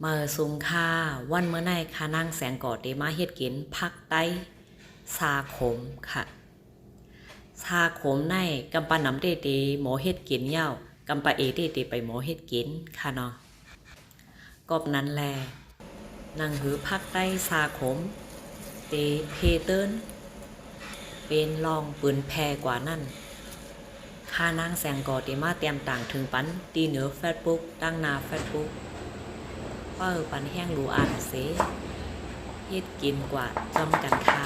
เมื่อสุงค่าวันเมื่อในคานั่งแสงก่อเดมาเฮ็ดกินพักใต้ซาขมค่ะซาขมในกำปาน้ำเดเดหมอเฮ็ดกินเย้ากำปาเอเดเดไปหมอเฮ็ดกินค่ะเนาะกอบนั้นแลนั่งหือพักใต้ซาขมเตเพเติ้นเป็นลองปืนแพกว่านั่นค่านางแสงก่อเดมาเตรียมต่างถึงปันตีเหนือเฟซบุ๊กตั้งนาเฟซบุ๊กเป้าปันแห้งรู้อ่านเสเฮ็ดกินกว่าจอมกันคา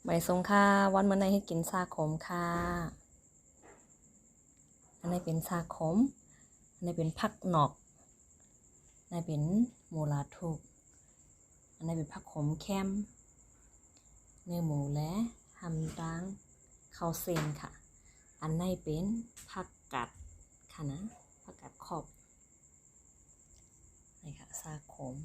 ใบทรงค่ะวันเมื่อในให้กินซาขมค่ะอันนี้เป็นซาขมอันนี้เป็นผักหนอกอันนี้เป็นหมูลาทูกอันนี้เป็นผักขมแคมเนื้อหมูและหำดังข้าวเซนค่ะอันนี้เป็นผักกัดค่ะนะผักกัดขอบนี่ค่ะซาขม